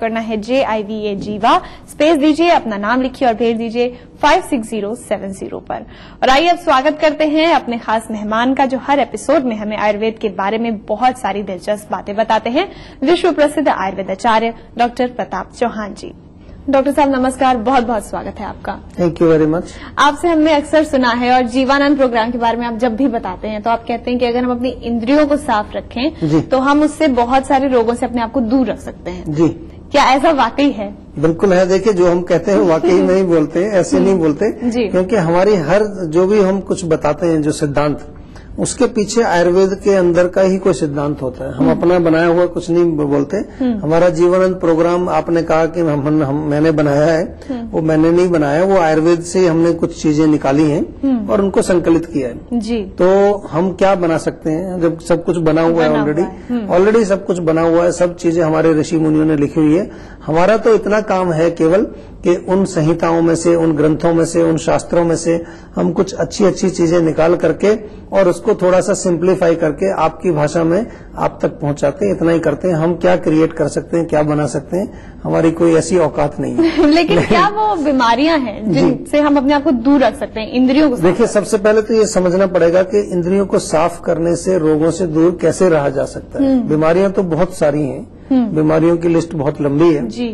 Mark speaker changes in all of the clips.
Speaker 1: करना है JIVA जीवा, स्पेस दीजिए, अपना नाम लिखिए और भेज दीजिए 56070 पर। और आइए अब स्वागत करते हैं अपने खास मेहमान का, जो हर एपिसोड में हमें आयुर्वेद के बारे में बहुत सारी दिलचस्प बातें बताते हैं, विश्व प्रसिद्ध आयुर्वेद आचार्य डॉक्टर प्रताप चौहान जी। डॉक्टर साहब नमस्कार, बहुत बहुत स्वागत है आपका।
Speaker 2: Thank you very much.
Speaker 1: आपसे हमने अक्सर सुना है और जीवानंद प्रोग्राम के बारे में आप जब भी बताते हैं तो आप कहते हैं कि अगर हम अपनी इंद्रियों को साफ रखें तो हम उससे बहुत सारे रोगों से अपने आप को दूर रख सकते हैं।
Speaker 2: जी,
Speaker 1: क्या ऐसा वाकई है?
Speaker 2: बिल्कुल है। देखिए, जो हम कहते हैं वाकई नहीं बोलते, ऐसे नहीं बोलते, क्योंकि हमारी हर जो भी हम कुछ बताते हैं जो सिद्धांत, उसके पीछे आयुर्वेद के अंदर का ही कोई सिद्धांत होता है। हम अपना बनाया हुआ कुछ नहीं बोलते। हमारा जीवानंद प्रोग्राम आपने कहा कि मैंने बनाया है, वो मैंने नहीं बनाया, वो आयुर्वेद से हमने कुछ चीजें निकाली हैं और उनको संकलित किया है। जी। तो हम क्या बना सकते हैं जब सब कुछ बना हुआ है ऑलरेडी सब कुछ बना हुआ है, सब चीजें हमारे ऋषि मुनियों ने लिखी हुई है। हमारा तो इतना काम है केवल कि उन संहिताओं में से, उन ग्रंथों में से, उन शास्त्रों में से हम कुछ अच्छी अच्छी चीजें निकाल करके और उसको थोड़ा सा सिंप्लीफाई करके आपकी भाषा में आप तक पहुंचाते हैं। इतना ही करते हैं। हम क्या क्रिएट कर सकते हैं, क्या बना सकते हैं, हमारी कोई ऐसी औकात नहीं है।
Speaker 1: लेकिन क्या वो बीमारियां हैं जिनसे हम अपने आप को दूर रख सकते हैं, इंद्रियों को?
Speaker 2: देखिए, सबसे पहले तो ये समझना पड़ेगा कि इंद्रियों को साफ करने से रोगों से दूर कैसे रहा जा सकता है। बीमारियां तो बहुत सारी हैं, बीमारियों की लिस्ट बहुत लंबी है। जी।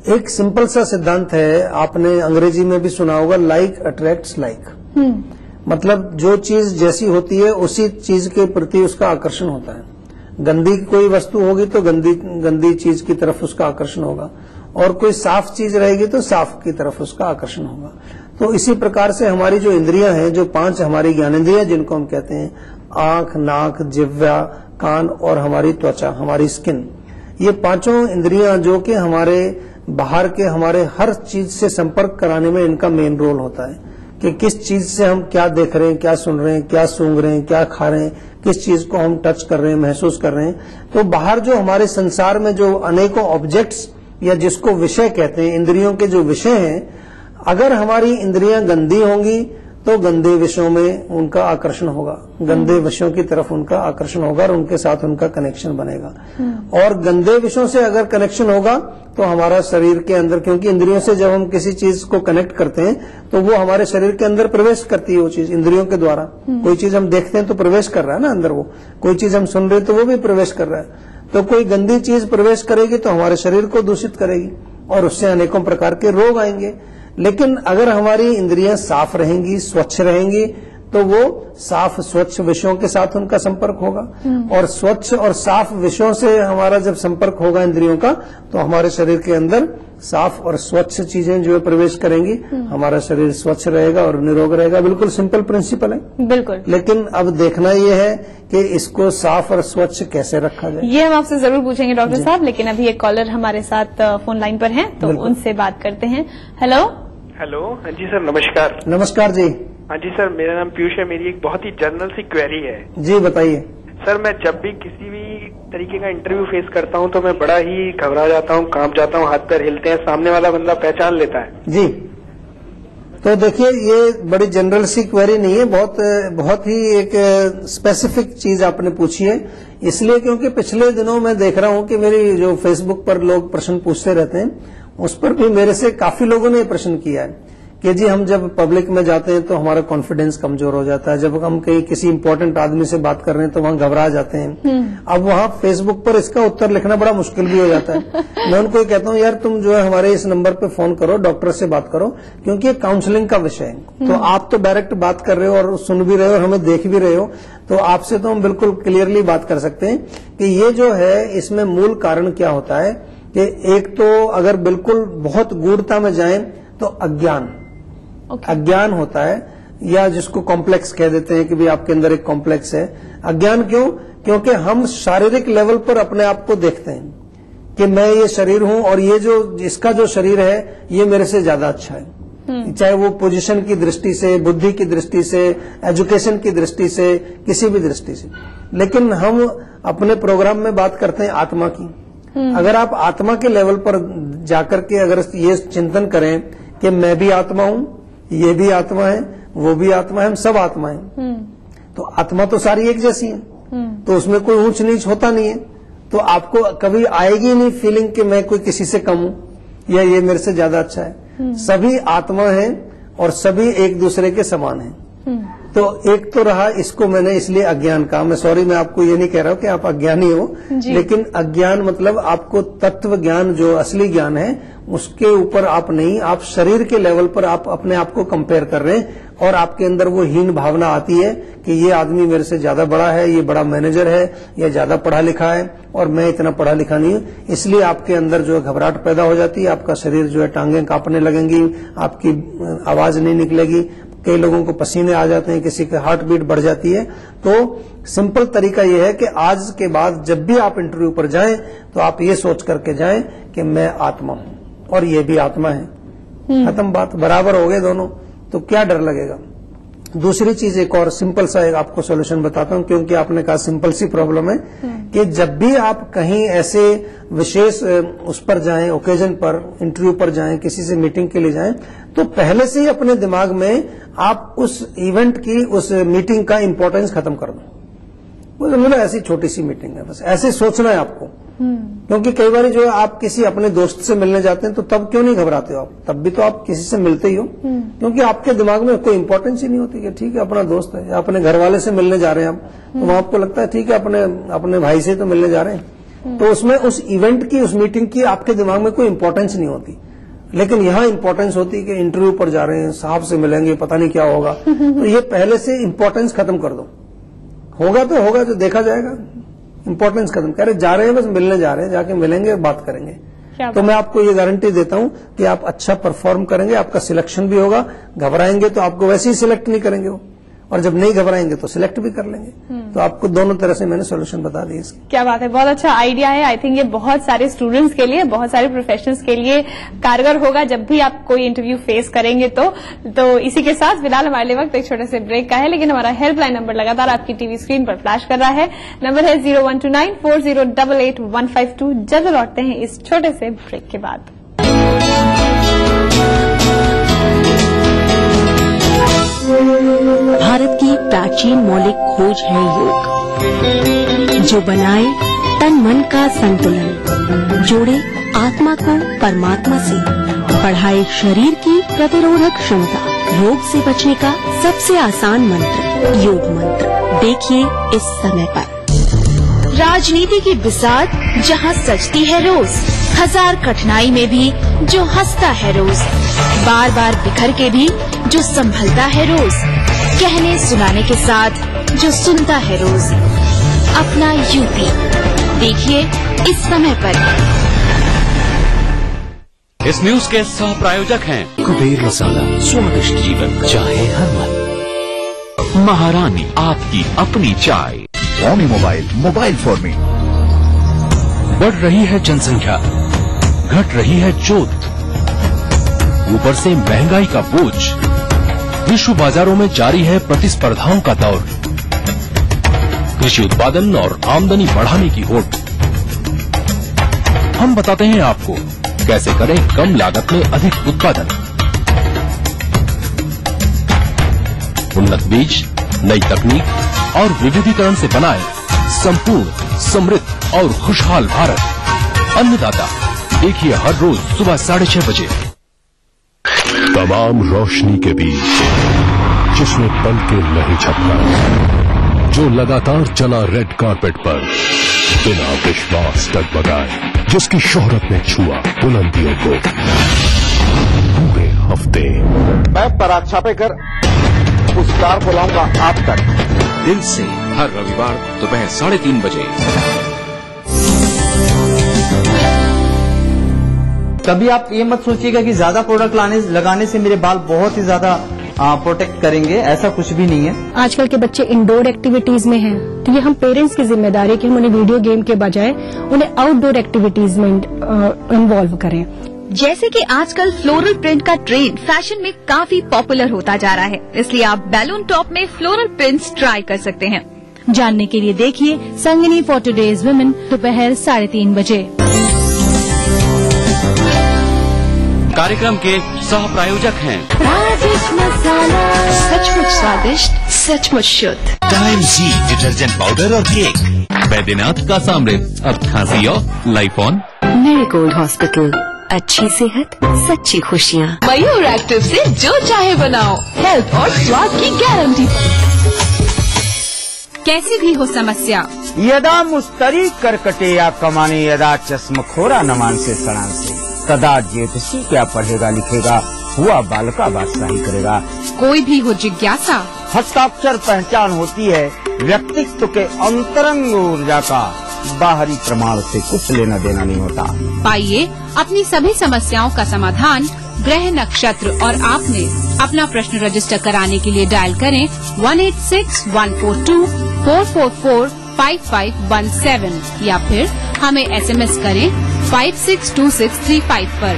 Speaker 2: एक सिंपल सा सिद्धांत है, आपने अंग्रेजी में भी सुना होगा, लाइक अट्रैक्ट्स लाइक। मतलब जो चीज जैसी होती है उसी चीज के प्रति उसका आकर्षण होता है। गंदी कोई वस्तु होगी तो गंदी चीज की तरफ उसका आकर्षण होगा, और कोई साफ चीज रहेगी तो साफ की तरफ उसका आकर्षण होगा। तो इसी प्रकार से हमारी जो इंद्रियां हैं, जो 5 हमारी ज्ञानेंद्रियां जिनको हम कहते हैं, आंख, नाक, जिह्वा, कान और हमारी त्वचा, हमारी स्किन, ये 5 इंद्रियां जो कि हमारे बाहर के हमारे हर चीज से संपर्क कराने में इनका मेन रोल होता है कि किस चीज से हम क्या देख रहे हैं, क्या सुन रहे हैं, क्या सूंघ रहे हैं, क्या खा रहे हैं, किस चीज को हम टच कर रहे हैं, महसूस कर रहे हैं। तो बाहर जो हमारे संसार में जो अनेकों ऑब्जेक्ट्स या जिसको विषय कहते हैं, इंद्रियों के जो विषय हैं, अगर हमारी इंद्रियां गंदी होंगी तो गंदे विषयों में उनका आकर्षण होगा, गंदे विषयों की तरफ उनका आकर्षण होगा और उनके साथ उनका कनेक्शन बनेगा। और गंदे विषयों से अगर कनेक्शन होगा तो हमारा शरीर के अंदर, क्योंकि इंद्रियों से जब हम किसी चीज को कनेक्ट करते हैं तो वो हमारे शरीर के अंदर प्रवेश करती है। वो चीज इंद्रियों के द्वारा, कोई चीज हम देखते हैं तो प्रवेश कर रहा है ना अंदर, वो कोई चीज हम सुन रहे हैं तो वो भी प्रवेश कर रहा है। तो कोई गंदी चीज प्रवेश करेगी तो हमारे शरीर को दूषित करेगी और उससे अनेकों प्रकार के रोग आएंगे। लेकिन अगर हमारी इंद्रियां साफ रहेंगी, स्वच्छ रहेंगी, तो वो साफ स्वच्छ विषयों के साथ उनका संपर्क होगा, और स्वच्छ और साफ विषयों से हमारा जब संपर्क होगा इंद्रियों का, तो हमारे शरीर के अंदर साफ और स्वच्छ चीजें जो प्रवेश करेंगी, हमारा शरीर स्वच्छ रहेगा और निरोग रहेगा। बिल्कुल सिंपल प्रिंसिपल है। बिल्कुल। लेकिन अब देखना ये है कि इसको साफ और स्वच्छ कैसे रखा जाए।
Speaker 1: ये हम आपसे जरूर पूछेंगे डॉक्टर साहब, लेकिन अभी एक कॉलर हमारे साथ फोन लाइन पर हैं, तो उनसे बात करते हैं। हेलो।
Speaker 3: हाँ जी सर, नमस्कार।
Speaker 2: नमस्कार जी।
Speaker 3: हाँ जी सर, मेरा नाम पीयूष है। मेरी एक बहुत ही जनरल सी क्वेरी है।
Speaker 2: जी बताइए।
Speaker 3: सर, मैं जब भी किसी भी तरीके का इंटरव्यू फेस करता हूँ तो मैं बड़ा ही घबरा जाता हूँ, कांप जाता हूँ, हाथ पैर हिलते हैं, सामने वाला बंदा पहचान लेता है।
Speaker 2: जी, तो देखिए, ये बड़ी जनरल सी क्वेरी नहीं है, बहुत ही एक स्पेसिफिक चीज आपने पूछी है। इसलिए क्योंकि पिछले दिनों मैं देख रहा हूँ कि मेरी जो फेसबुक पर लोग प्रश्न पूछते रहते हैं, उस पर भी मेरे से काफी लोगों ने प्रश्न किया है कि जी हम जब पब्लिक में जाते हैं तो हमारा कॉन्फिडेंस कमजोर हो जाता है, जब हम कहीं किसी इंपॉर्टेंट आदमी से बात कर रहे हैं तो वहां घबरा जाते हैं। अब वहां फेसबुक पर इसका उत्तर लिखना बड़ा मुश्किल भी हो जाता है। मैं उनको कहता हूँ, यार तुम जो है हमारे इस नंबर पे फोन करो, डॉक्टर से बात करो, क्योंकि ये काउंसलिंग का विषय है। तो आप तो डायरेक्ट बात कर रहे हो और सुन भी रहे हो और हमें देख भी रहे हो, तो आपसे तो हम बिल्कुल क्लियरली बात कर सकते हैं कि ये जो है इसमें मूल कारण क्या होता है कि एक तो अगर बिल्कुल बहुत गूढ़ता में जाएं तो अज्ञान होता है, या जिसको कॉम्प्लेक्स कह देते हैं कि भी आपके अंदर एक कॉम्प्लेक्स है। अज्ञान क्यों? क्योंकि हम शारीरिक लेवल पर अपने आप को देखते हैं कि मैं ये शरीर हूं और ये जो इसका जो शरीर है ये मेरे से ज्यादा अच्छा है, चाहे वो पोजीशन की दृष्टि से, बुद्धि की दृष्टि से, एजुकेशन की दृष्टि से, किसी भी दृष्टि से। लेकिन हम अपने प्रोग्राम में बात करते हैं आत्मा की। अगर आप आत्मा के लेवल पर जाकर के अगर ये चिंतन करें कि मैं भी आत्मा हूं, ये भी आत्मा है, वो भी आत्मा है, हम सब आत्मा हैं, तो आत्मा तो सारी एक जैसी है, तो उसमें कोई ऊंच नीच होता नहीं है। तो आपको कभी आएगी नहीं फीलिंग कि मैं कोई किसी से कम हूं या ये मेरे से ज्यादा अच्छा है। सभी आत्मा है और सभी एक दूसरे के समान हैं। तो एक तो रहा, इसको मैंने इसलिए अज्ञान कहा। मैं सॉरी, मैं आपको ये नहीं कह रहा हूं कि आप अज्ञानी हो, लेकिन अज्ञान मतलब आपको तत्व ज्ञान जो असली ज्ञान है उसके ऊपर आप नहीं, आप शरीर के लेवल पर आप अपने आप को कंपेयर कर रहे हैं और आपके अंदर वो हीन भावना आती है कि ये आदमी मेरे से ज्यादा बड़ा है, ये बड़ा मैनेजर है, या ज्यादा पढ़ा लिखा है और मैं इतना पढ़ा लिखा नहीं हूं। इसलिए आपके अंदर जो है घबराहट पैदा हो जाती है, आपका शरीर जो है टांगें कांपने लगेंगी, आपकी आवाज नहीं निकलेगी, कई लोगों को पसीने आ जाते हैं, किसी की हार्ट बीट बढ़ जाती है। तो सिंपल तरीका यह है कि आज के बाद जब भी आप इंटरव्यू पर जाएं तो आप ये सोच करके जाएं कि मैं आत्मा हूं और ये भी आत्मा है। खत्म बात, बराबर हो गए दोनों, तो क्या डर लगेगा। दूसरी चीज एक और सिंपल सा एक आपको सोल्यूशन बताता हूं, क्योंकि आपने कहा सिंपल सी प्रॉब्लम है कि जब भी आप कहीं ऐसे विशेष उस पर जाएं, ओकेजन पर, इंटरव्यू पर जाएं, किसी से मीटिंग के लिए जाएं, तो पहले से ही अपने दिमाग में आप उस इवेंट की, उस मीटिंग का इंपॉर्टेंस खत्म कर दो। वो मतलब ऐसी छोटी सी मीटिंग है, बस ऐसे सोचना है आपको। क्योंकि कई बार जो है आप किसी अपने दोस्त से मिलने जाते हैं तो तब क्यों नहीं घबराते हो आप, तब भी तो आप किसी से मिलते ही हो, क्योंकि आपके दिमाग में कोई इंपॉर्टेंस ही नहीं होती कि ठीक है अपना दोस्त है, या अपने घर वाले से मिलने जा रहे हैं आप, तो वहां आपको लगता है ठीक है अपने भाई से तो मिलने जा रहे हैं। तो उसमें उस इवेंट की, उस मीटिंग की आपके दिमाग में कोई इंपॉर्टेंस नहीं होती। लेकिन यहाँ इंपॉर्टेंस होती है कि इंटरव्यू पर जा रहे हैं, साहब से मिलेंगे, पता नहीं क्या होगा, तो ये पहले से इंपॉर्टेंस खत्म कर दो। होगा तो होगा, जो देखा जाएगा, इंपॉर्टेंस खत्म। कह रहे जा रहे हैं, बस मिलने जा रहे हैं, जाके मिलेंगे, बात करेंगे। तो मैं आपको ये गारंटी देता हूं कि आप अच्छा परफॉर्म करेंगे, आपका सिलेक्शन भी होगा। घबराएंगे तो आपको वैसे ही सिलेक्ट नहीं करेंगे वो, और जब नहीं घबराएंगे तो सिलेक्ट भी कर लेंगे। तो आपको दोनों तरह से मैंने सोल्यूशन बता दिए इसके।
Speaker 1: क्या बात है, बहुत अच्छा आइडिया है। आई थिंक ये बहुत सारे स्टूडेंट्स के लिए, बहुत सारे प्रोफेशनल्स के लिए कारगर होगा जब भी आप कोई इंटरव्यू फेस करेंगे। तो इसी के साथ फिलहाल हमारे लिए वक्त एक छोटे से ब्रेक का है, लेकिन हमारा हेल्पलाइन नंबर लगातार आपकी टीवी स्क्रीन पर फ्लैश कर रहा है। नंबर है 012940885152। जल्द लौटते हैं इस छोटे से ब्रेक के बाद।
Speaker 4: भारत की प्राचीन मौलिक खोज है योग, जो बनाए तन मन का संतुलन, जोड़े आत्मा को परमात्मा से, बढ़ाए शरीर की प्रतिरोधक क्षमता। रोग से बचने का सबसे आसान मंत्र, योग मंत्र। देखिए इस समय पर।
Speaker 5: राजनीति की बिसात जहाँ सजती है रोज, हजार कठिनाई में भी जो हंसता है रोज, बार बार बिखर के भी जो संभलता है रोज, कहने सुनाने के साथ जो सुनता है रोज, अपना यूपी। देखिए इस समय पर।
Speaker 6: इस न्यूज के सह प्रायोजक हैं
Speaker 7: कुबेर मसाला, स्वादिष्ट जीवन चाहे हर मन।
Speaker 6: महारानी, आपकी अपनी चाय।
Speaker 7: Xiaomi mobile for me.
Speaker 6: बढ़ रही है जनसंख्या, घट रही है जोत, ऊपर से महंगाई का बोझ। विश्व बाजारों में जारी है प्रतिस्पर्धाओं का दौर। कृषि उत्पादन और आमदनी बढ़ाने की होड़। हम बताते हैं आपको कैसे करें कम लागत में अधिक उत्पादन। उन्नत बीज, नई तकनीक और विविधीकरण से बनाए संपूर्ण, समृद्ध और खुशहाल भारत। अन्नदाता, देखिए हर रोज सुबह 6:30 बजे।
Speaker 8: तमाम रोशनी के बीच जिसमें पल के नहीं झपका, जो लगातार चला रेड कारपेट पर बिना विश्वास डगमगाए, जिसकी शोहरत ने छुआ बुलंदियों को पूरे हफ्ते।
Speaker 9: मैं पराग छापेकर उस कार को लाऊंगा आप तक,
Speaker 6: दिल से, हर रविवार दोपहर 3:30 बजे।
Speaker 10: कभी आप ये मत सोचिएगा कि ज्यादा प्रोडक्ट लगाने से मेरे बाल बहुत ही ज्यादा प्रोटेक्ट करेंगे, ऐसा कुछ भी नहीं है।
Speaker 11: आजकल के बच्चे इंडोर एक्टिविटीज में हैं, तो ये हम पेरेंट्स की जिम्मेदारी है कि हम उन्हें वीडियो गेम के बजाय उन्हें आउटडोर एक्टिविटीज में इन्वॉल्व करें।
Speaker 5: जैसे कि आजकल फ्लोरल प्रिंट का ट्रेंड फैशन में काफी पॉपुलर होता जा रहा है, इसलिए आप बैलून टॉप में फ्लोरल प्रिंट्स ट्राई कर सकते हैं।
Speaker 4: जानने के लिए देखिए संगिनी फॉर टुडेज वुमेन दोपहर 3:30 बजे।
Speaker 6: कार्यक्रम के सह प्रायोजक हैं
Speaker 4: राजेश मसाला,
Speaker 5: सचमुच स्वादिष्ट, सचमुच शुद्ध।
Speaker 7: टाइम जी डिटर्जेंट पाउडर और केक।
Speaker 6: बैद्यनाथ का सामृत, अब खांसी और लाइफ ऑन।
Speaker 4: मेरीगोल्ड हॉस्पिटल, अच्छी सेहत, सच्ची खुशियाँ।
Speaker 5: मयूर एक्टिव से जो चाहे बनाओ, हेल्थ और स्वाद की गारंटी। कैसी भी हो समस्या,
Speaker 12: यदा मुस्तरी करकटे या कमाने, यदा चश्मखोरा नमान से सड़ान से, तदा ज्योतिषी क्या पढ़ेगा लिखेगा, हुआ बालका बादशाही करेगा।
Speaker 5: कोई भी हो जिज्ञासा,
Speaker 12: हस्ताक्षर पहचान होती है व्यक्तित्व के अंतरंग ऊर्जा का, बाहरी प्रमाण से कुछ लेना देना नहीं होता।
Speaker 5: पाइए अपनी सभी समस्याओं का समाधान ग्रह नक्षत्र और आपने अपना प्रश्न रजिस्टर कराने के लिए डायल करें 186-142-444-5517 या फिर हमें SMS करें 562635 पर।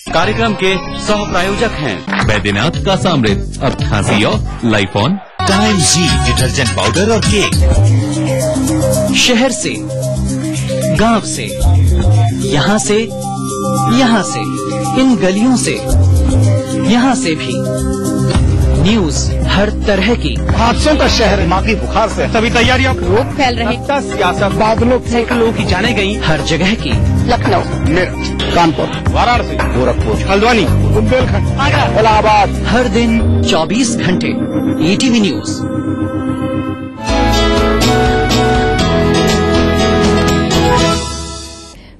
Speaker 6: कार्यक्रम के सह प्रायोजक हैं बैद्यनाथ का सामृत, अब खांसी और लाइफ ऑन।
Speaker 7: टाइम जी डिटर्जेंट पाउडर और केक।
Speaker 13: शहर से, गांव से, यहाँ से, इन गलियों से, यहाँ से भी न्यूज हर तरह की।
Speaker 9: हादसों का शहर, मागी बुखार से सभी तैयारियां,
Speaker 13: रोग फैल रहे,
Speaker 9: सियासत, बादलों,
Speaker 13: सैकड़ों की जाने गई हर जगह की।
Speaker 4: लखनऊ,
Speaker 9: मेरठ, कानपुर, वाराणसी, गोरखपुर, हल्द्वानी, बुंदेलखंड, इलाहाबाद,
Speaker 13: हर दिन 24 घंटे ETV न्यूज।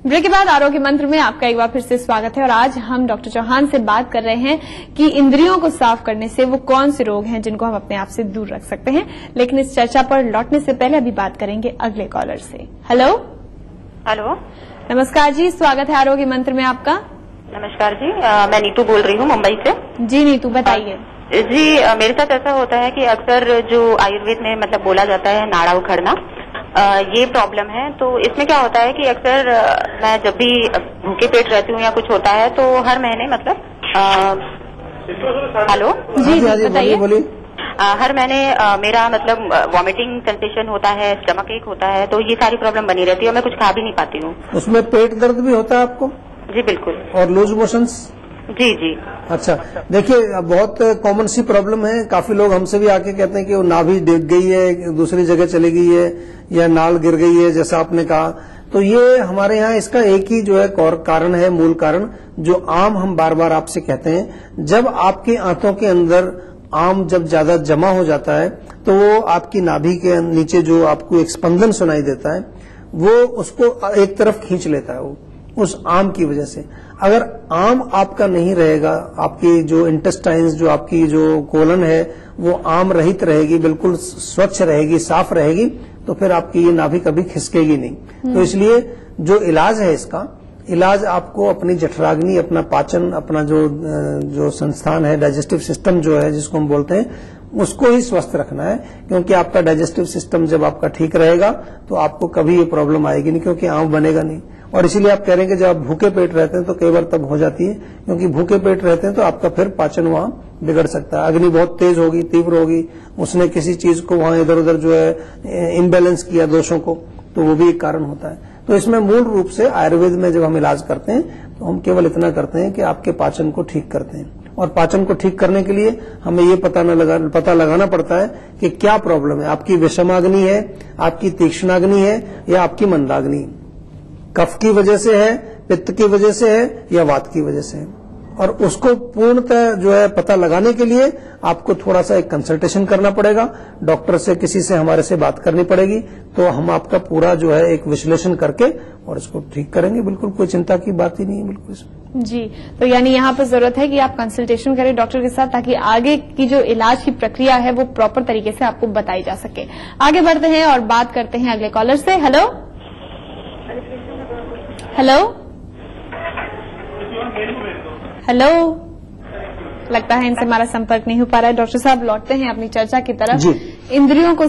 Speaker 1: ब्रेक के बाद आरोग्य मंत्र में आपका एक बार फिर से स्वागत है और आज हम डॉक्टर चौहान से बात कर रहे हैं कि इंद्रियों को साफ करने से वो कौन से रोग हैं जिनको हम अपने आप से दूर रख सकते हैं। लेकिन इस चर्चा पर लौटने से पहले अभी बात करेंगे अगले कॉलर से। हेलो
Speaker 14: हेलो,
Speaker 1: नमस्कार जी, स्वागत है आरोग्य मंत्र में आपका।
Speaker 14: नमस्कार जी, मैं नीतू बोल रही हूँ मुंबई से।
Speaker 1: जी नीतू, बताइए।
Speaker 14: जी, मेरे साथ ऐसा होता है कि अक्सर जो आयुर्वेद में मतलब बोला जाता है नाड़ा उखड़ना, ये प्रॉब्लम है। तो इसमें क्या होता है कि अक्सर मैं जब भी भूखे पेट रहती हूँ या कुछ होता है तो हर महीने मतलब हेलो
Speaker 1: जी बताइए।
Speaker 14: हर महीने मेरा मतलब वॉमिटिंग सेंसेशन होता है, स्टमक एक होता है, तो ये सारी प्रॉब्लम बनी रहती है और मैं कुछ खा भी नहीं पाती हूँ।
Speaker 2: उसमें पेट दर्द भी होता है आपको?
Speaker 14: जी बिल्कुल।
Speaker 2: और लूज मोशंस?
Speaker 14: जी जी।
Speaker 2: अच्छा, देखिए बहुत कॉमन सी प्रॉब्लम है। काफी लोग हमसे भी आके कहते हैं कि वो नाभि डिग गई है, दूसरी जगह चली गई है या नाल गिर गई है, जैसा आपने कहा। तो ये हमारे यहाँ इसका एक ही जो है कारण है, मूल कारण, जो आम हम बार बार आपसे कहते हैं। जब आपके आंतों के अंदर आम जब ज्यादा जमा हो जाता है तो वो आपकी नाभि के नीचे जो आपको एक स्पंदन सुनाई देता है वो उसको एक तरफ खींच लेता है, वो उस आम की वजह से। अगर आम आपका नहीं रहेगा, आपकी जो इंटेस्टाइन्स, जो आपकी जो कोलन है वो आम रहित रहेगी, बिल्कुल स्वच्छ रहेगी, साफ रहेगी, तो फिर आपकी ये नाभि कभी खिसकेगी नहीं। तो इसलिए जो इलाज है, इसका इलाज आपको अपनी जठराग्नि, अपना पाचन, अपना जो संस्थान है, डाइजेस्टिव सिस्टम जो है जिसको हम बोलते हैं, उसको ही स्वस्थ रखना है। क्योंकि आपका डाइजेस्टिव सिस्टम जब आपका ठीक रहेगा तो आपको कभी ये प्रॉब्लम आएगी नहीं, क्योंकि आम बनेगा नहीं। और इसीलिए आप कह रहे हैं कि जब आप भूखे पेट रहते हैं तो कई बार तब हो जाती है, क्योंकि भूखे पेट रहते हैं तो आपका फिर पाचन वहां बिगड़ सकता है। अग्नि बहुत तेज होगी, तीव्र होगी, उसने किसी चीज को वहां इधर उधर जो है इम्बैलेंस किया, दोषों को, तो वो भी एक कारण होता है। तो इसमें मूल रूप से आयुर्वेद में जब हम इलाज करते हैं तो हम केवल इतना करते हैं कि आपके पाचन को ठीक करते हैं। और पाचन को ठीक करने के लिए हमें ये पता लगाना पड़ता है कि क्या प्रॉब्लम है। आपकी विषमाग्नि है, आपकी तीक्ष्णाग्नि है या आपकी मंदाग्नि, कफ की वजह से है, पित्त की वजह से है या वात की वजह से है। और उसको पूर्णतः जो है पता लगाने के लिए आपको थोड़ा सा एक कंसल्टेशन करना पड़ेगा, डॉक्टर से, किसी से हमारे से बात करनी पड़ेगी, तो हम आपका पूरा जो है एक विश्लेषण करके और इसको ठीक करेंगे। बिल्कुल कोई चिंता की बात ही नहीं है बिल्कुल इसमें।
Speaker 1: जी, तो यानी यहाँ पर जरूरत है कि आप कंसल्टेशन करें डॉक्टर के साथ, ताकि आगे की जो इलाज की प्रक्रिया है वो प्रॉपर तरीके से आपको बताई जा सके। आगे बढ़ते हैं और बात करते हैं अगले कॉलर से। हेलो हेलो हेलो, लगता है इनसे हमारा संपर्क नहीं हो पा रहा है। डॉक्टर साहब, लौटते हैं अपनी चर्चा की तरफ।
Speaker 2: जी,
Speaker 1: इंद्रियों को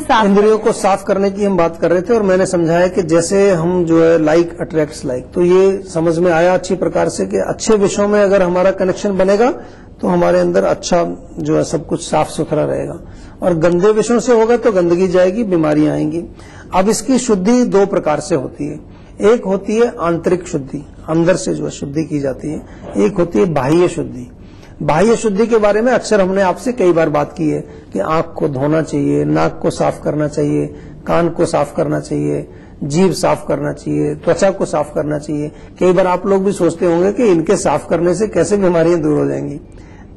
Speaker 2: साफ करने की हम बात कर रहे थे और मैंने समझाया कि जैसे हम जो है लाइक अट्रैक्ट्स लाइक, तो ये समझ में आया अच्छी प्रकार से कि अच्छे विषयों में अगर हमारा कनेक्शन बनेगा तो हमारे अंदर अच्छा जो है सब कुछ साफ सुथरा रहेगा, और गंदे विषयों से होगा तो गंदगी जाएगी, बीमारियां आएंगी। अब इसकी शुद्धि दो प्रकार से होती है। एक होती है आंतरिक शुद्धि, अंदर से जो है शुद्धि की जाती है। एक होती है बाह्य शुद्धि। बाह्य शुद्धि के बारे में अक्सर हमने आपसे कई बार बात की है कि आंख को धोना चाहिए, नाक को साफ करना चाहिए, कान को साफ करना चाहिए, जीभ साफ करना चाहिए, त्वचा को साफ करना चाहिए। कई बार आप लोग भी सोचते होंगे कि इनके साफ करने से कैसे बीमारियां दूर हो जाएंगी।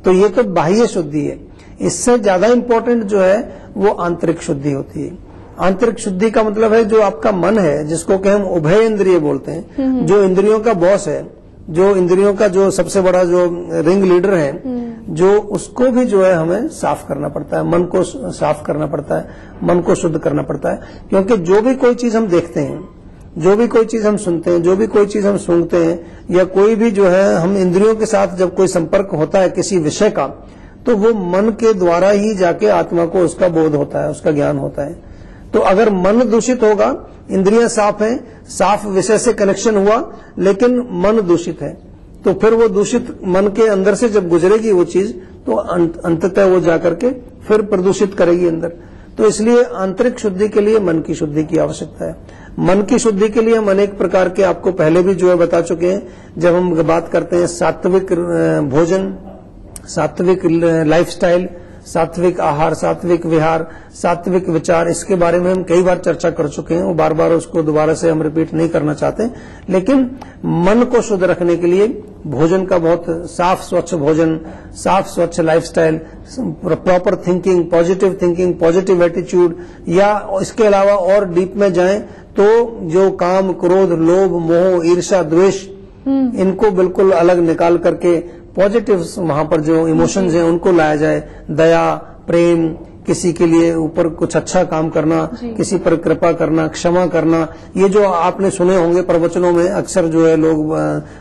Speaker 2: तो ये तो बाह्य शुद्धि है। इससे ज्यादा इंपॉर्टेंट जो है वो आंतरिक शुद्धि होती है। आंतरिक शुद्धि का मतलब है जो आपका मन है, जिसको कि हम उभय इंद्रिय बोलते हैं, जो इंद्रियों का बॉस है, जो इंद्रियों का जो सबसे बड़ा जो रिंग लीडर है, जो उसको भी जो है हमें साफ करना पड़ता है, मन को साफ करना पड़ता है, मन को शुद्ध करना पड़ता है। क्योंकि जो भी कोई चीज हम देखते हैं, जो भी कोई चीज हम सुनते हैं, जो भी कोई चीज हम सूंघते हैं, या कोई भी जो है हम इंद्रियों के साथ जब कोई संपर्क होता है किसी विषय का, तो वो मन के द्वारा ही जाके आत्मा को उसका बोध होता है, उसका ज्ञान होता है। तो अगर मन दूषित होगा, इंद्रियां साफ हैं, साफ विषय से कनेक्शन हुआ, लेकिन मन दूषित है, तो फिर वो दूषित मन के अंदर से जब गुजरेगी वो चीज, तो अंततः वो जाकर के फिर प्रदूषित करेगी अंदर। तो इसलिए आंतरिक शुद्धि के लिए मन की शुद्धि की आवश्यकता है। मन की शुद्धि के लिए हम अनेक प्रकार के आपको पहले भी जो है बता चुके हैं। जब हम बात करते हैं सात्विक भोजन, सात्विक लाइफस्टाइल, सात्विक आहार, सात्विक विहार, सात्विक विचार, इसके बारे में हम कई बार चर्चा कर चुके हैं। वो बार बार उसको दोबारा से हम रिपीट नहीं करना चाहते। लेकिन मन को शुद्ध रखने के लिए भोजन का बहुत साफ स्वच्छ भोजन, साफ स्वच्छ lifestyle, proper thinking, positive attitude, या इसके अलावा और डीप में जाएं तो जो काम, क्रोध, लोभ, मोह, ईर्ष्या, द्वेष, इनको बिल्कुल अलग निकाल करके पॉजिटिव वहां पर जो इमोशंस हैं उनको लाया जाए। दया, प्रेम, किसी के लिए ऊपर कुछ अच्छा काम करना, किसी पर कृपा करना, क्षमा करना, ये जो आपने सुने होंगे प्रवचनों में अक्सर जो है लोग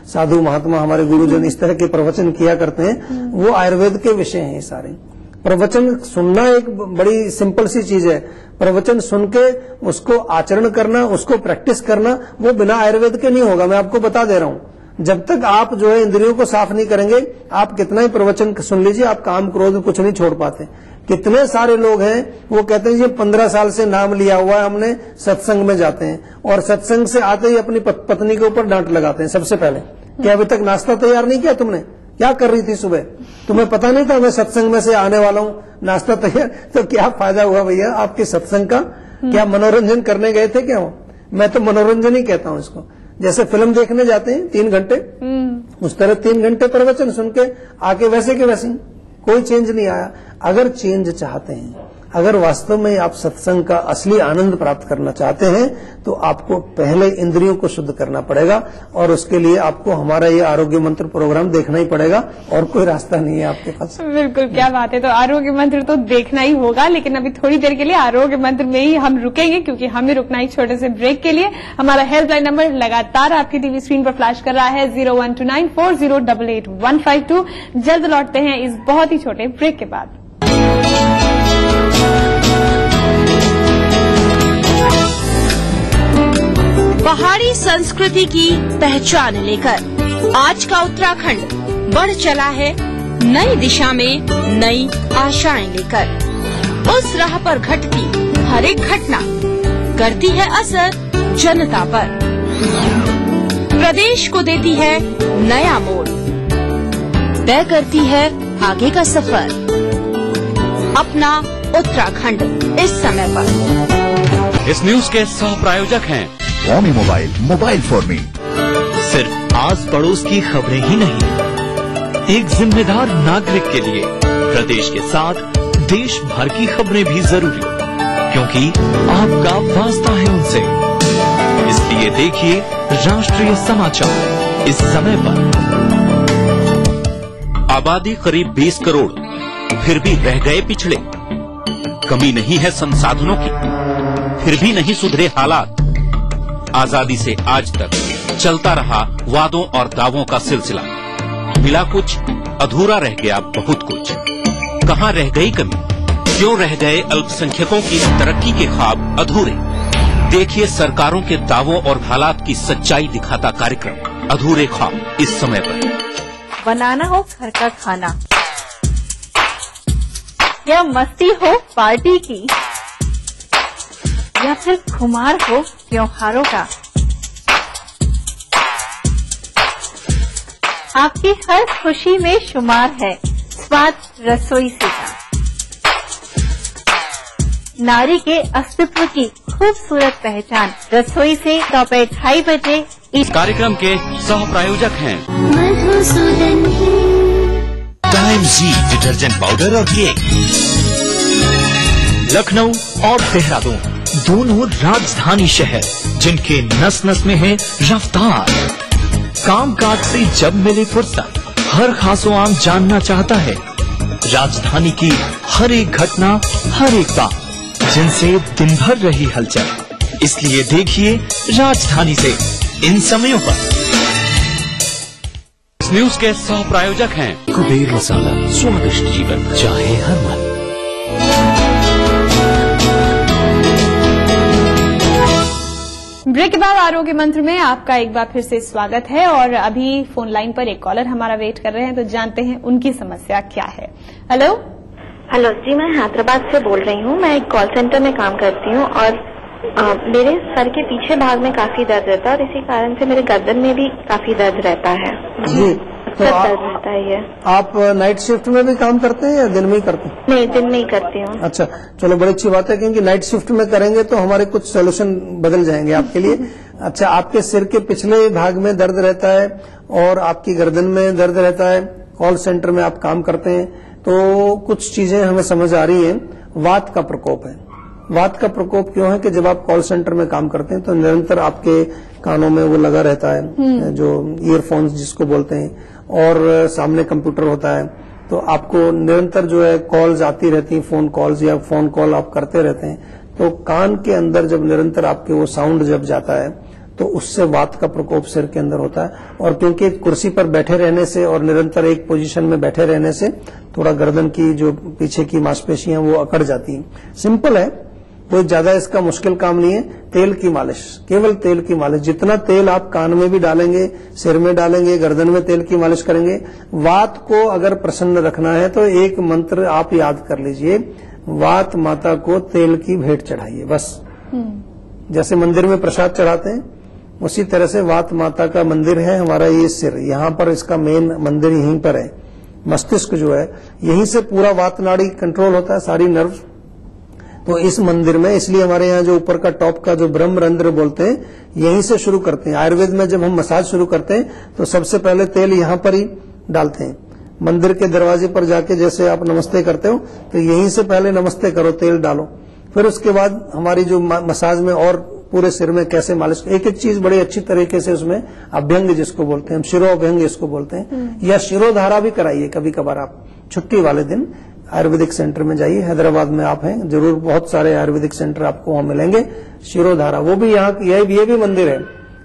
Speaker 2: साधु महात्मा हमारे गुरुजन इस तरह के प्रवचन किया करते हैं, वो आयुर्वेद के विषय हैं। ये सारे प्रवचन सुनना एक बड़ी सिंपल सी चीज है। प्रवचन सुन के उसको आचरण करना, उसको प्रैक्टिस करना, वो बिना आयुर्वेद के नहीं होगा। मैं आपको बता दे रहा हूं, जब तक आप जो है इंद्रियों को साफ नहीं करेंगे, आप कितना ही प्रवचन सुन लीजिए, आप काम क्रोध कुछ नहीं छोड़ पाते। कितने सारे लोग हैं वो कहते हैं ये 15 साल से नाम लिया हुआ है हमने, सत्संग में जाते हैं, और सत्संग से आते ही अपनी पत्नी के ऊपर डांट लगाते हैं सबसे पहले कि अभी तक नाश्ता तैयार नहीं किया तुमने, क्या कर रही थी सुबह, तुम्हें पता नहीं था मैं सत्संग में से आने वाला हूं, नाश्ता तैयार। तो क्या फायदा हुआ भैया आपके सत्संग का? क्या मनोरंजन करने गए थे क्या? मैं तो मनोरंजन ही कहता हूं इसको। जैसे फिल्म देखने जाते हैं 3 घंटे, उस तरह 3 घंटे प्रवचन सुन के आके वैसे के वैसे, कोई चेंज नहीं आया। अगर चेंज चाहते हैं, अगर वास्तव में आप सत्संग का असली आनंद प्राप्त करना चाहते हैं, तो आपको पहले इंद्रियों को शुद्ध करना पड़ेगा, और उसके लिए आपको हमारा ये आरोग्य मंत्र प्रोग्राम देखना ही पड़ेगा, और कोई रास्ता नहीं है आपके पास।
Speaker 1: बिल्कुल, क्या बात है। तो आरोग्य मंत्र तो देखना ही होगा, लेकिन अभी थोड़ी देर के लिए आरोग्य मंत्र में ही हम रुकेंगे, क्योंकि हमें रुकना ही छोटे से ब्रेक के लिए। हमारा हेल्पलाइन नंबर लगातार आपकी टीवी स्क्रीन पर फ्लैश कर रहा है, 012940888152। जल्द लौटते हैं इस बहुत ही छोटे ब्रेक के बाद।
Speaker 5: पहाड़ी संस्कृति की पहचान लेकर आज का उत्तराखंड बढ़ चला है नई दिशा में नई आशाएं लेकर। उस राह पर घटती हर एक घटना करती है असर जनता पर, प्रदेश को देती है नया मोड़, तय करती है आगे का सफर। अपना उत्तराखंड इस समय पर।
Speaker 6: इस न्यूज के सह प्रायोजक हैं
Speaker 15: स्वामी मोबाइल, मोबाइल फॉर मी।
Speaker 7: सिर्फ आस पड़ोस की खबरें ही नहीं, एक जिम्मेदार नागरिक के लिए प्रदेश के साथ देश भर की खबरें भी जरूरी, क्योंकि आपका वास्ता है उनसे। इसलिए देखिए राष्ट्रीय समाचार इस समय पर। आबादी करीब 20 करोड़, फिर भी रह गए पिछड़े। कमी नहीं है संसाधनों की, फिर भी नहीं सुधरे हालात। आजादी से आज तक चलता रहा वादों और दावों का सिलसिला। मिला कुछ, अधूरा रह गया बहुत कुछ। कहां रह गई कमी? क्यों रह गए अल्पसंख्यकों की तरक्की के ख्वाब अधूरे? देखिए सरकारों के दावों और हालात की सच्चाई दिखाता कार्यक्रम अधूरे ख्वाब इस समय पर।
Speaker 16: बनाना हो घर का खाना, या मस्ती हो पार्टी की, या फिर खुमार हो त्योहारों का, आपकी हर खुशी में शुमार है स्वाद रसोई से था। नारी के अस्तित्व की खूबसूरत पहचान रसोई से दोपहर 2:30 बजे।
Speaker 7: इस कार्यक्रम के सह प्रायोजक हैं
Speaker 15: टाइम जी डिटर्जेंट पाउडर और केक।
Speaker 13: लखनऊ और देहरादून दोनों राजधानी शहर जिनके नस नस में है रफ्तार। काम काज से जब मिली फुर्सत हर खासो आम जानना चाहता है राजधानी की हर एक घटना, हर एक बात जिनसे दिन भर रही हलचल। इसलिए देखिए राजधानी से इन समयों पर।
Speaker 7: इस न्यूज के सह प्रायोजक हैं
Speaker 8: कुबेर मसाला, स्वादिष्ट जीवन चाहे हर मन।
Speaker 1: ब्रेक के बाद आरोग्य मंत्र में आपका एक बार फिर से स्वागत है और अभी फोन लाइन पर एक कॉलर हमारा वेट कर रहे हैं, तो जानते हैं उनकी समस्या क्या है। हेलो
Speaker 17: जी, मैं हैदराबाद से बोल रही हूँ। मैं एक कॉल सेंटर में काम करती हूँ और मेरे सर के पीछे भाग में काफी दर्द रहता है और इसी कारण से मेरे गर्दन में भी काफी दर्द रहता है।
Speaker 2: जी, तो
Speaker 17: दर्द रहता है ये।
Speaker 2: आप नाइट शिफ्ट में भी काम करते हैं या दिन में ही करते हैं?
Speaker 17: नहीं, दिन में ही करती हूँ।
Speaker 2: अच्छा, चलो बड़ी अच्छी बात है, क्योंकि नाइट शिफ्ट में करेंगे तो हमारे कुछ सोल्यूशन बदल जाएंगे आपके लिए। अच्छा, आपके सिर के पिछले भाग में दर्द रहता है और आपकी गर्दन में दर्द रहता है, कॉल सेंटर में आप काम करते हैं, तो कुछ चीजें हमें समझ आ रही हैं। वात का प्रकोप है। वात का प्रकोप क्यों है कि जब आप कॉल सेंटर में काम करते हैं तो निरंतर आपके कानों में वो लगा रहता है, जो ईयरफोन्स जिसको बोलते हैं, और सामने कंप्यूटर होता है, तो आपको निरंतर जो है कॉल्स आती रहती हैं, फोन कॉल्स या फोन कॉल आप करते रहते हैं, तो कान के अंदर जब निरंतर आपके वो साउंड जब जाता है तो उससे वात का प्रकोप सिर के अंदर होता है। और क्योंकि कुर्सी पर बैठे रहने से और निरंतर एक पोजीशन में बैठे रहने से थोड़ा गर्दन की जो पीछे की मांसपेशियां वो अकड़ जाती हैं। सिंपल है, कोई ज्यादा इसका मुश्किल काम नहीं है। तेल की मालिश, केवल तेल की मालिश, जितना तेल आप कान में भी डालेंगे, सिर में डालेंगे, गर्दन में तेल की मालिश करेंगे। वात को अगर प्रसन्न रखना है तो एक मंत्र आप याद कर लीजिए, वात माता को तेल की भेंट चढ़ाइए बस। जैसे मंदिर में प्रसाद चढ़ाते हैं उसी तरह से वात माता का मंदिर है हमारा ये सिर, यहाँ पर इसका मेन मंदिर यहीं पर है। मस्तिष्क जो है यहीं से पूरा वात नाड़ी कंट्रोल होता है, सारी नर्व तो इस मंदिर में, इसलिए हमारे यहाँ जो ऊपर का टॉप का जो ब्रह्मरंध्र बोलते हैं यहीं से शुरू करते हैं। आयुर्वेद में जब हम मसाज शुरू करते हैं तो सबसे पहले तेल यहाँ पर ही डालते हैं। मंदिर के दरवाजे पर जाके जैसे आप नमस्ते करते हो तो यहीं से पहले नमस्ते करो, तेल डालो, फिर उसके बाद हमारी जो मसाज में और पूरे सिर में कैसे मालिश, एक एक चीज बड़ी अच्छी तरीके से उसमें अभ्यंग जिसको बोलते हैं हम, शिरोअभ्यंग इसको बोलते हैं, या शिरोधारा भी कराइए कभी कभार। आप छुट्टी वाले दिन आयुर्वेदिक सेंटर में जाइए, हैदराबाद में आप हैं जरूर, बहुत सारे आयुर्वेदिक सेंटर आपको वहां मिलेंगे। शिरोधारा वो भी यहाँ, ये भी मंदिर है,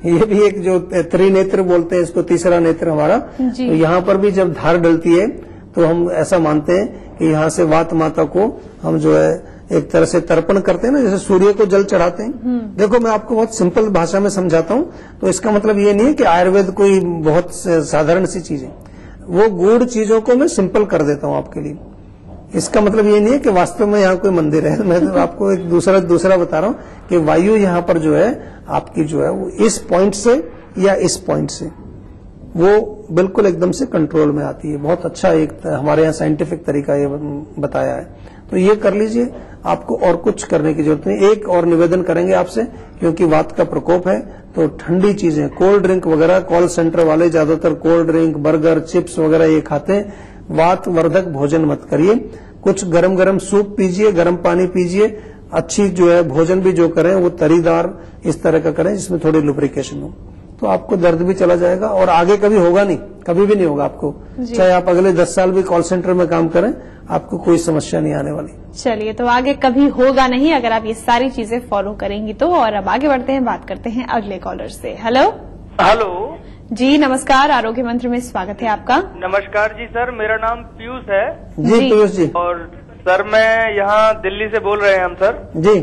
Speaker 2: ये भी एक जो त्रिनेत्र बोलते हैं इसको, तीसरा नेत्र हमारा, तो यहाँ पर भी जब धार डलती है तो हम ऐसा मानते हैं कि यहाँ से वात माता को हम जो है एक तरह से तर्पण करते हैं ना, जैसे सूर्य को जल चढ़ाते हैं। देखो मैं आपको बहुत सिंपल भाषा में समझाता हूँ, तो इसका मतलब ये नहीं है कि आयुर्वेद कोई बहुत साधारण सी चीज है, वो गूढ़ चीजों को मैं सिंपल कर देता हूँ आपके लिए। इसका मतलब ये नहीं है कि वास्तव में यहाँ कोई मंदिर है। मैं तो आपको एक दूसरा बता रहा हूँ कि वायु यहाँ पर जो है आपकी जो है वो इस पॉइंट से या इस पॉइंट से वो बिल्कुल एकदम से कंट्रोल में आती है। बहुत अच्छा एक हमारे यहाँ साइंटिफिक तरीका ये बताया है, तो ये कर लीजिए, आपको और कुछ करने की जरूरत नहीं। एक और निवेदन करेंगे आपसे, क्योंकि वात का प्रकोप है तो ठंडी चीजें, कोल्ड ड्रिंक वगैरह, कॉल सेंटर वाले ज्यादातर कोल्ड ड्रिंक, बर्गर, चिप्स वगैरह ये खाते हैं, वात वर्धक भोजन मत करिए। कुछ गरम गरम सूप पीजिए, गरम पानी पीजिए, अच्छी जो है भोजन भी जो करें वो तरीदार इस तरह का करें जिसमें थोड़ी लुब्रिकेशन हो, तो आपको दर्द भी चला जाएगा और आगे कभी होगा नहीं, कभी भी नहीं होगा आपको। चाहे आप अगले 10 साल भी कॉल सेंटर में काम करें, आपको कोई समस्या नहीं आने वाली।
Speaker 1: चलिए, तो आगे कभी होगा नहीं अगर आप ये सारी चीजें फॉलो करेंगी तो। और अब आगे बढ़ते हैं, बात करते हैं अगले कॉलर से। हेलो जी, नमस्कार, आरोग्य मंत्र में स्वागत है आपका।
Speaker 18: नमस्कार जी सर, मेरा नाम पीयूष है।
Speaker 2: जी पीयूष जी।
Speaker 18: और सर मैं यहाँ दिल्ली से बोल रहे हैं हम सर।
Speaker 2: जी।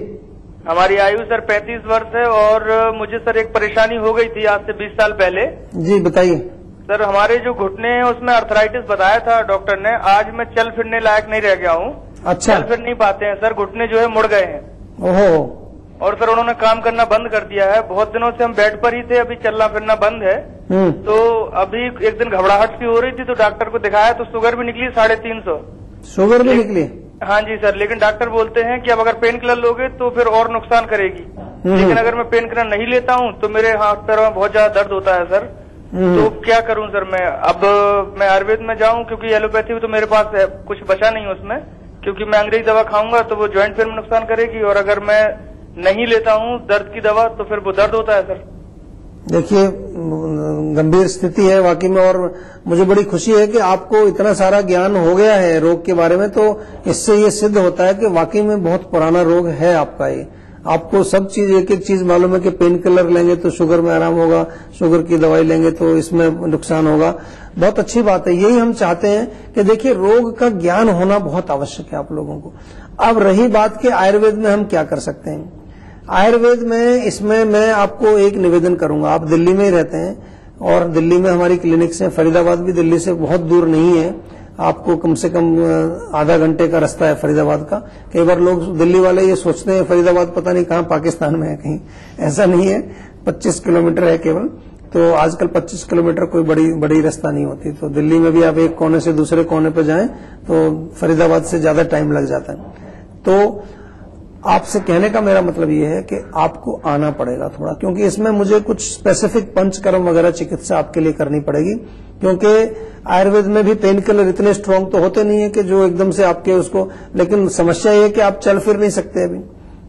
Speaker 18: हमारी आयु सर 35 वर्ष है और मुझे सर एक परेशानी हो गई थी आज से 20 साल पहले।
Speaker 2: जी बताइए
Speaker 18: सर। हमारे जो घुटने हैं उसमें अर्थराइटिस बताया था डॉक्टर ने। आज मैं चल फिरने लायक नहीं रह गया हूँ।
Speaker 2: अच्छा।
Speaker 18: चल फिर नहीं पाते हैं सर, घुटने जो है मुड़ गए हैं।
Speaker 2: ओहो।
Speaker 18: और सर उन्होंने काम करना बंद कर दिया है। बहुत दिनों से हम बेड पर ही थे, अभी चलना फिरना बंद है। तो अभी एक दिन घबराहट सी हो रही थी तो डॉक्टर को दिखाया तो शुगर भी निकली 350।
Speaker 2: शुगर भी निकली?
Speaker 18: हाँ जी सर, लेकिन डॉक्टर बोलते हैं कि अब अगर पेन किलर लोगे तो फिर और नुकसान करेगी। लेकिन अगर मैं पेन किलर नहीं लेता हूँ तो मेरे हाथ पैरों में बहुत ज्यादा दर्द होता है सर। तो क्या करूँ सर मैं? अब मैं आयुर्वेद में जाऊँ क्योंकि एलोपैथी तो मेरे पास है, कुछ बचा नहीं उसमें, क्योंकि मैं अंग्रेजी दवा खाऊंगा तो वो ज्वाइंट पेन में नुकसान करेगी, और अगर मैं नहीं लेता हूँ दर्द की दवा तो फिर वो दर्द होता है सर।
Speaker 2: देखिए, गंभीर स्थिति है वाकई में, और मुझे बड़ी खुशी है कि आपको इतना सारा ज्ञान हो गया है रोग के बारे में। तो इससे ये सिद्ध होता है कि वाकई में बहुत पुराना रोग है आपका ये। आपको सब चीज, एक एक चीज मालूम है कि पेन किलर लेंगे तो शुगर में आराम होगा, शुगर की दवाई लेंगे तो इसमें नुकसान होगा। बहुत अच्छी बात है, यही हम चाहते हैं कि देखिए रोग का ज्ञान होना बहुत आवश्यक है आप लोगों को। अब रही बात कि आयुर्वेद में हम क्या कर सकते हैं। आयुर्वेद में इसमें मैं आपको एक निवेदन करूंगा। आप दिल्ली में ही रहते हैं और दिल्ली में हमारी क्लिनिक्स हैं, फरीदाबाद भी दिल्ली से बहुत दूर नहीं है, आपको कम से कम आधा घंटे का रास्ता है फरीदाबाद का। कई बार लोग दिल्ली वाले ये सोचते हैं फरीदाबाद पता नहीं कहाँ पाकिस्तान में है कहीं, ऐसा नहीं है, 25 किलोमीटर है केवल। तो आजकल 25 किलोमीटर कोई बड़ी रास्ता नहीं होती। तो दिल्ली में भी आप एक कोने से दूसरे कोने पर जाएं तो फरीदाबाद से ज्यादा टाइम लग जाता है। तो आपसे कहने का मेरा मतलब ये है कि आपको आना पड़ेगा थोड़ा, क्योंकि इसमें मुझे कुछ स्पेसिफिक पंचकर्म वगैरह चिकित्सा आपके लिए करनी पड़ेगी, क्योंकि आयुर्वेद में भी पेन किलर इतने स्ट्रांग तो होते नहीं है कि जो एकदम से आपके उसको, लेकिन समस्या ये है कि आप चल फिर नहीं सकते अभी।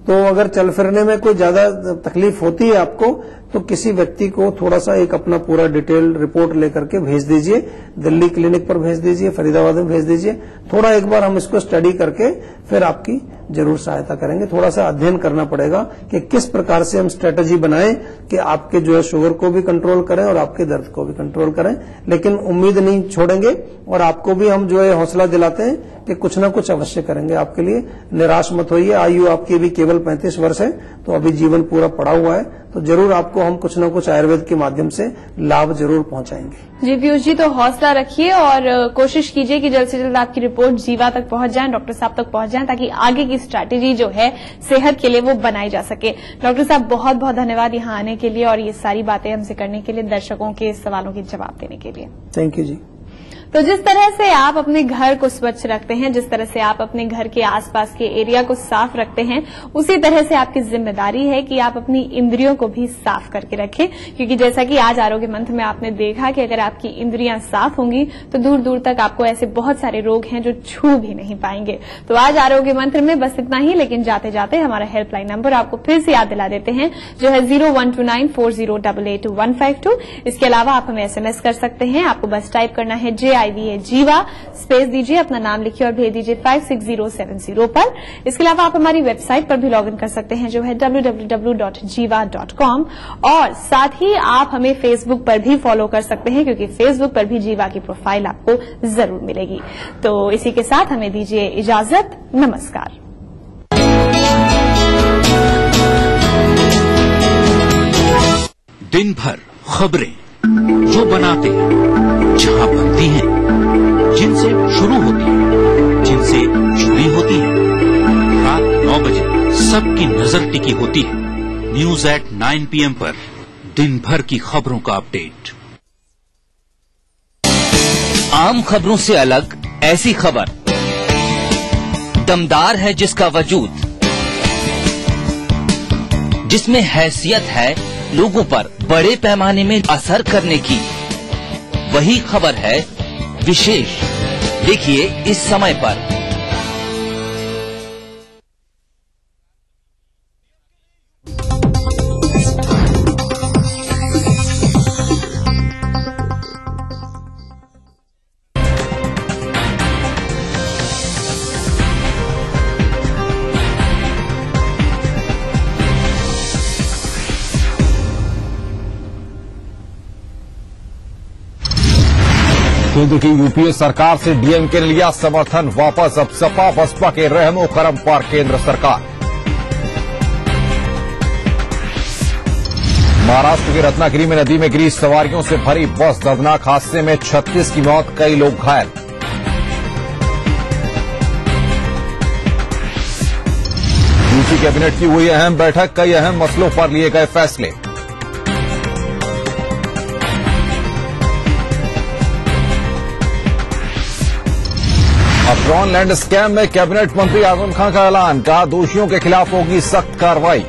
Speaker 2: तो अगर चल फिरने में कोई ज्यादा तकलीफ होती है आपको तो किसी व्यक्ति को थोड़ा सा एक अपना पूरा डिटेल रिपोर्ट लेकर के भेज दीजिए, दिल्ली क्लिनिक पर भेज दीजिए, फरीदाबाद में भेज दीजिए। थोड़ा एक बार हम इसको स्टडी करके फिर आपकी जरूर सहायता करेंगे। थोड़ा सा अध्ययन करना पड़ेगा कि किस प्रकार से हम स्ट्रेटजी बनाएं कि आपके जो है शुगर को भी कंट्रोल करें और आपके दर्द को भी कंट्रोल करें। लेकिन उम्मीद नहीं छोड़ेंगे और आपको भी हम जो है हौसला दिलाते हैं कि कुछ ना कुछ अवश्य करेंगे आपके लिए। निराश मत होइए, आयु आपकी भी केवल 35 वर्ष है, तो अभी जीवन पूरा पड़ा हुआ है, तो जरूर आपको हम कुछ न कुछ आयुर्वेद के माध्यम से लाभ जरूर पहुंचाएंगे।
Speaker 1: जी पीयूष जी, तो हौसला रखिए और कोशिश कीजिए कि जल्द से जल्द आपकी रिपोर्ट जीवा तक पहुंच जाए, डॉक्टर साहब तक पहुंच जाए, ताकि आगे की स्ट्रैटेजी जो है सेहत के लिए वो बनाई जा सके। डॉक्टर साहब बहुत बहुत धन्यवाद यहाँ आने के लिए और ये सारी बातें हमसे करने के लिए, दर्शकों के सवालों के जवाब देने के लिए।
Speaker 2: थैंक यू जी।
Speaker 1: तो जिस तरह से आप अपने घर को स्वच्छ रखते हैं, जिस तरह से आप अपने घर के आसपास के एरिया को साफ रखते हैं, उसी तरह से आपकी जिम्मेदारी है कि आप अपनी इंद्रियों को भी साफ करके रखें। क्योंकि जैसा कि आज आरोग्य मंत्र में आपने देखा कि अगर आपकी इंद्रियां साफ होंगी तो दूर दूर तक आपको ऐसे बहुत सारे रोग हैं जो छू भी नहीं पाएंगे। तो आज आरोग्य मंत्र में बस इतना ही, लेकिन जाते जाते हमारा हेल्पलाइन नंबर आपको फिर से याद दिला देते हैं, जो है 012940882152। इसके अलावा आप हमें SMS कर सकते हैं। आपको बस टाइप करना है JIVA जीवा, स्पेस दीजिए, अपना नाम लिखिए और भेज दीजिए 56070 पर। इसके अलावा आप हमारी वेबसाइट पर भी लॉगिन कर सकते हैं, जो है www.jiva.com, और साथ ही आप हमें फेसबुक पर भी फॉलो कर सकते हैं, क्योंकि फेसबुक पर भी जीवा की प्रोफाइल आपको जरूर मिलेगी। तो इसी के साथ हमें दीजिए इजाजत, नमस्कार।
Speaker 7: दिन भर खबरें जो बनाते हैं, जहां बनती हैं, जिनसे शुरू होती है, जिनसे जुड़ी होती है, रात 9 बजे सबकी नजर टिकी होती है News@9 PM पर दिन भर की खबरों का अपडेट।
Speaker 13: आम खबरों से अलग ऐसी खबर, दमदार है जिसका वजूद, जिसमें हैसियत है लोगों पर बड़े पैमाने में असर करने की, वही खबर है विशेष। देखिए इस समय पर।
Speaker 12: केंद्र की यूपीए सरकार से डीएमके ने लिया समर्थन वापस, अब सपा बसपा के रहमो करम पर केंद्र सरकार। महाराष्ट्र के रत्नागिरी में नदी में गिरी सवारियों से भरी बस, दर्दनाक हादसे में 36 की मौत, कई लोग घायल।
Speaker 19: यूपी कैबिनेट की हुई अहम बैठक, कई अहम मसलों पर लिए गए फैसले। अफ्रॉन लैंड स्कैम में कैबिनेट मंत्री आजम खान का ऐलान, कहा दोषियों के खिलाफ होगी सख्त कार्रवाई।